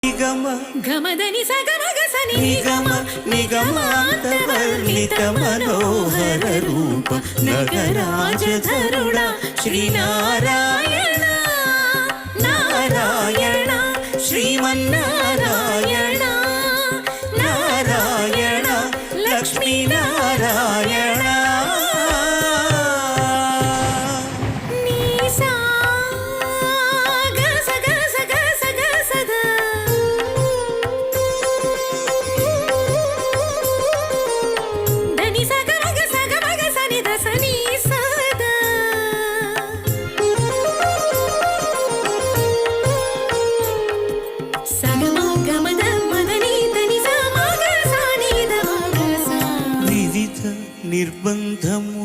నిగమ గమదని సగమగసని నిగమ నిగమాంతవర్ణిత Manohara Roopa నగరాజధరుడా Sri Narayana Narayana Srimannarayana Narayana Lakshminarayana నిర్బంధము